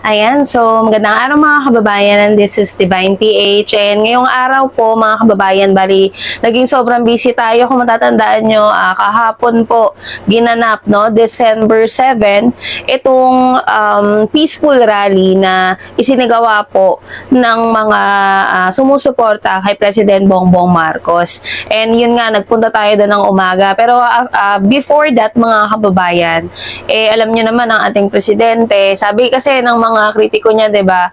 Ayan, so magandang araw mga kababayan, and this is Divine PH, and ngayong araw po mga kababayan, bali naging sobrang busy tayo kung matatandaan nyo, kahapon po ginanap, no, December 7, itong peaceful rally na isinagawa po ng mga sumusuporta kay President Bongbong Marcos. And yun nga, nagpunta tayo doon ng umaga, pero before that mga kababayan, alam nyo naman ang ating presidente, sabi kasi ng mga kritiko niya, 'di ba?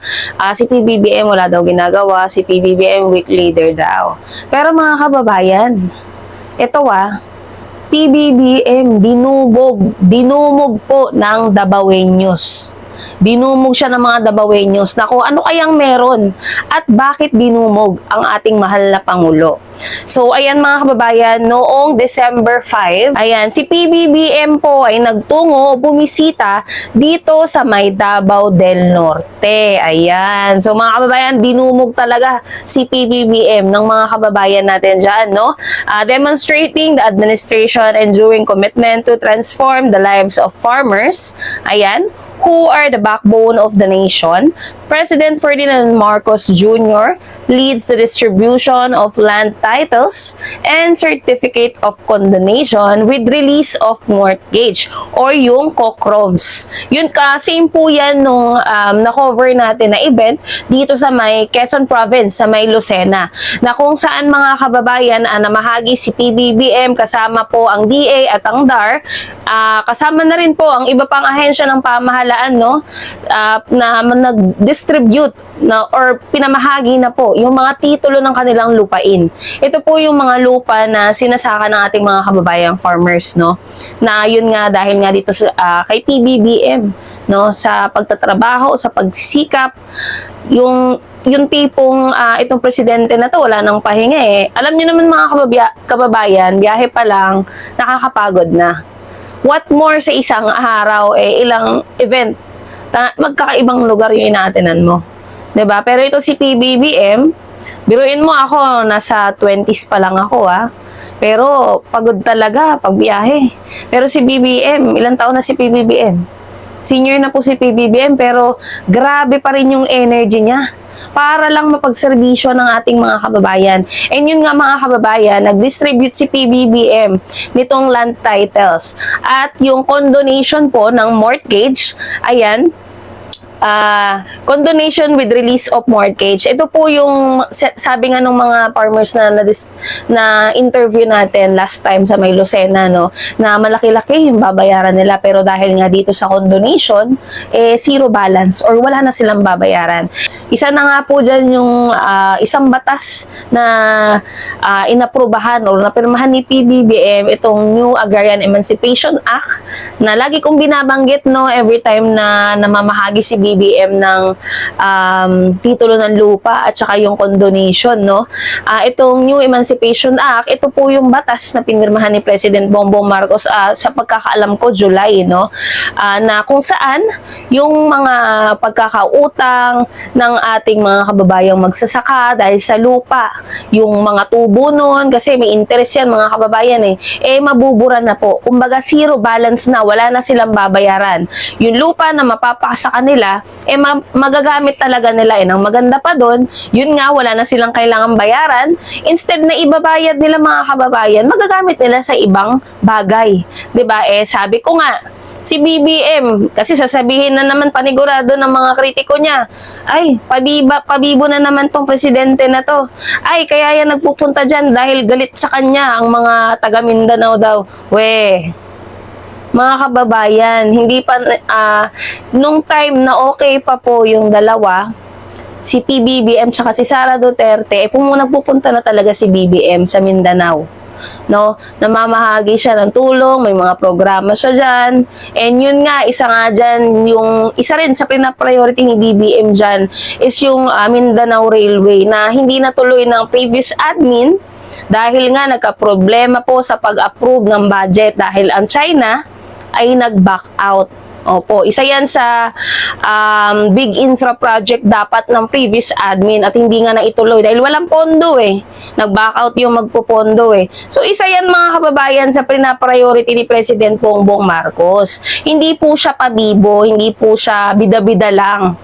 Si PBBM wala daw ginagawa, si PBBM weak leader daw. Pero mga kababayan, ito PBBM dinumog po ng Dabawenyos. Dinumog siya ng mga Dabawenyos na kung ano kayang meron at bakit dinumog ang ating mahal na Pangulo. So, ayan mga kababayan, noong December 5, ayan, si PBBM po ay nagtungo, bumisita dito sa may Davao del Norte. Ayan. So, mga kababayan, dinumog talaga si PBBM ng mga kababayan natin dyan, no? Demonstrating the administration enduring commitment to transform the lives of farmers. Ayan, who are the backbone of the nation. President Ferdinand Marcos Jr. leads the distribution of land titles and certificate of condonation with release of mortgage or yung COCROMS. Yun same po yan nung na-cover natin na event dito sa may Quezon Province, sa may Lucena, na kung saan mga kababayan namahagi si PBBM kasama po ang DA at ang DAR, kasama na rin po ang iba pang ahensya ng pamahalaan, no, na nag-distribute na or pinamahagi na po yung mga titulo ng kanilang lupain. Ito po yung mga lupa na sinasaka ng ating mga kababayang farmers, no, na yun nga dahil nga dito sa kay PBBM, no, sa pagtatrabaho, sa pagsisikap, yung tipong itong presidente na to wala nang pahinga Alam niyo naman mga kababayan, biyahe pa lang nakakapagod na. What more sa isang araw, ilang event na magkakaibang lugar yung inaatinan mo. 'Di ba? Pero ito si PBBM, biruin mo ako, nasa 20s pa lang ako Pero pagod talaga pag biyahe. Pero si BBM, ilang taon na si PBBM? Senior na po si PBBM, pero grabe pa rin yung energy niya para lang mapagserbisyo ng ating mga kababayan. And yun nga mga kababayan, nag-distribute si PBBM nitong land titles at yung condonation po ng mortgage, ayan, condonation with release of mortgage. Ito po yung sabi nga ng mga farmers na interview natin last time sa may Lucena, no, na malaki-laki yung babayaran nila, pero dahil nga dito sa condonation, zero balance or wala na silang babayaran. Isa na nga po dyan yung isang batas na inaprubahan o napirmahan ni PBBM, itong New Agrarian Emancipation Act, na lagi kong binabanggit, no, every time na namamahagi si BBM ng titulo ng lupa at saka yung condonation, no. Itong New Emancipation Act, ito po yung batas na pinirmahan ni President Bongbong Marcos sa pagkakaalam ko July, no, na kung saan yung mga pagkakautang ng ating mga kababayang magsasaka dahil sa lupa, yung mga tubo nun, kasi may interest yan mga kababayan mabubura na po. Kumbaga zero balance na, wala na silang babayaran. Yung lupa na mapapasa kanila, magagamit talaga nila ng maganda pa doon. Yun nga, wala na silang kailangang bayaran. Instead na ibabayad nila mga kababayan, magagamit nila sa ibang bagay. 'Di ba? Sabi ko nga, si BBM, kasi sasabihin na naman panigurado ng mga kritiko niya, ay, pabibo na naman tong presidente na to. Ay, kaya yan nagpupunta dyan dahil galit sa kanya ang mga taga Mindanao daw. Mga kababayan, hindi pa, nung time na okay pa po yung dalawa, si PBBM tsaka si Sara Duterte, nagpupunta na talaga si BBM sa Mindanao. No, namamahagi siya ng tulong, may mga programa siya dyan, and yun nga, isa rin sa pina-priority ni BBM dyan is yung Mindanao Railway na hindi natuloy ng previous admin dahil nga nagka-problema po sa pag-approve ng budget dahil ang China ay nag-back out. Opo, isa yan sa big infra project dapat ng previous admin at hindi nga naituloy dahil walang pondo eh. Nag-back out yung magpopondo eh. So isa yan mga kababayan sa pina-priority ni President Bongbong Marcos. Hindi po siya pabibo, hindi po siya bida-bida lang.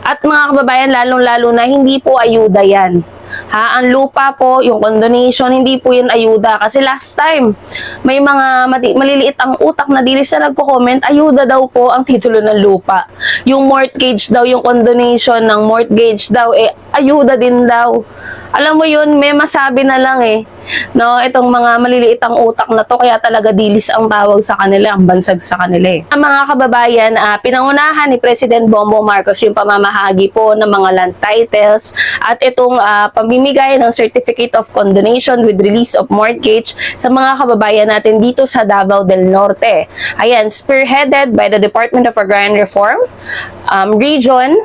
At mga kababayan, lalong-lalo na hindi po ayuda yan. Ha, ang lupa po, yung condonation, hindi po yun ayuda. Kasi last time, may mga maliliit ang utak na dilis na nagko-comment, ayuda daw po ang titulo ng lupa. Yung mortgage daw, yung condonation ng mortgage daw, ayuda din daw. Alam mo yun, may masabi na lang no, itong mga maliliit ang utak na to, kaya talaga dilis ang tawag sa kanila, ang bansag sa kanila Ang mga kababayan, pinangunahan ni President Bongbong Marcos yung pamamahagi po ng mga land titles at itong pamimigay ng Certificate of Condonation with Release of Mortgage sa mga kababayan natin dito sa Davao del Norte. Ayan, spearheaded by the Department of Agrarian Reform Region.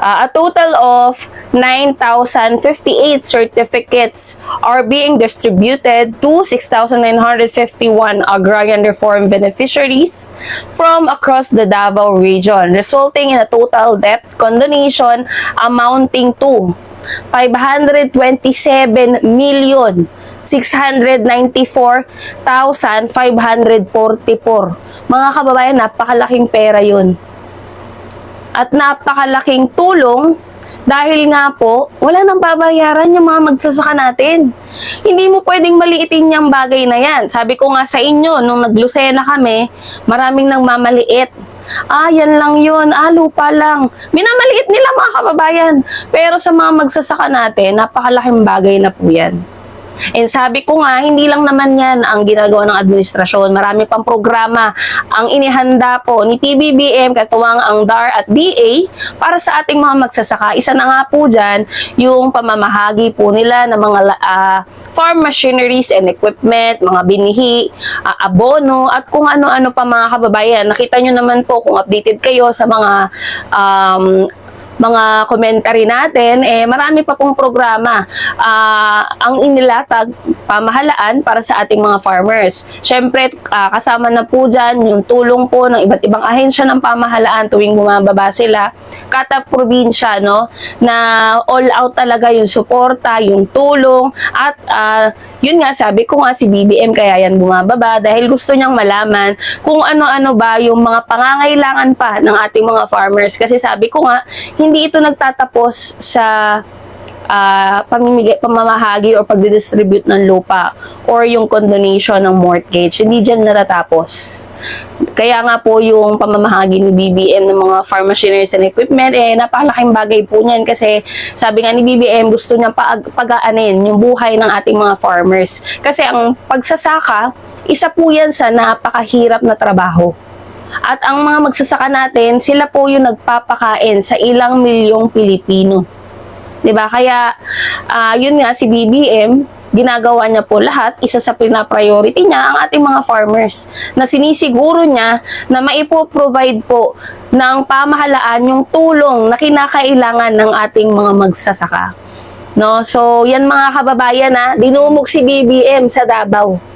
A total of 9,058 certificates are being distributed to 6,951 agrarian reform beneficiaries from across the Davao region, resulting in a total debt condonation amounting to 527,694,544. Mga kababayan, napakalaking pera yun. At napakalaking tulong dahil nga po, wala nang babayaran yung mga magsasaka natin. Hindi mo pwedeng maliitin yung bagay na yan. Sabi ko nga sa inyo, nung naglusena kami, maraming nang mamaliit. Yan lang yun. Lupa lang. Minamaliit nila mga kababayan. Pero sa mga magsasaka natin, napakalaking bagay na po yan. And sabi ko nga, hindi lang naman yan ang ginagawa ng administrasyon. Marami pang programa ang inihanda po ni PBBM, katuwang ang DAR at DA para sa ating mga magsasaka. Isa na nga po dyan, yung pamamahagi po nila ng mga farm machineries and equipment, mga binihi, abono, at kung ano-ano pa mga kababayan. Nakita nyo naman po kung updated kayo sa mga commentary natin, marami pa pong programa ang inilatag pamahalaan para sa ating mga farmers. Siyempre, kasama na po dyan yung tulong po ng iba't ibang ahensya ng pamahalaan tuwing bumababa sila. Kada probinsya, no, na all out talaga yung suporta, yung tulong, at yun nga, sabi ko nga si BBM kaya yan bumababa dahil gusto niyang malaman kung ano-ano ba yung mga pangangailangan pa ng ating mga farmers. Kasi sabi ko nga, hindi ito nagtatapos sa pamamahagi o pagdidistribute ng lupa or yung condonation ng mortgage. Hindi dyan natatapos. Kaya nga po yung pamamahagi ni BBM ng mga farm machineries and equipment, napakalaking bagay po niyan kasi sabi nga ni BBM, gusto niya pagaanin yung buhay ng ating mga farmers. Kasi ang pagsasaka, isa po yan sa napakahirap na trabaho. At ang mga magsasaka natin, sila po yung nagpapakain sa ilang milyong Pilipino. 'Di ba? Kaya yun nga si BBM, ginagawa niya po lahat, isa sa pina-priority niya ang ating mga farmers na sinisiguro niya na maipo-provide po ng pamahalaan yung tulong na kinakailangan ng ating mga magsasaka. No? So, yan mga kababayan dinumog si BBM sa Davao.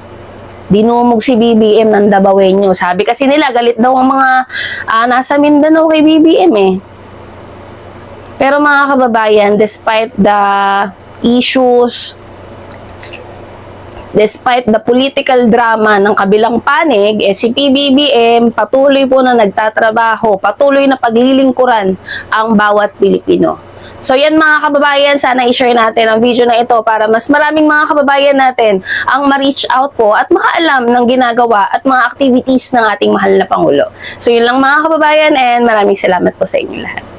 Dinumog si BBM ng Dabawenyo. Sabi kasi nila, galit daw ang mga nasa Mindanao kay BBM Pero mga kababayan, despite the issues, despite the political drama ng kabilang panig, si PBBM patuloy po na nagtatrabaho, patuloy na paglilingkuran ang bawat Pilipino. So yan mga kababayan, sana i-share natin ang video na ito para mas maraming mga kababayan natin ang ma-reach out po at makaalam ng ginagawa at mga activities ng ating mahal na Pangulo. So yun lang mga kababayan, and maraming salamat po sa inyo lahat.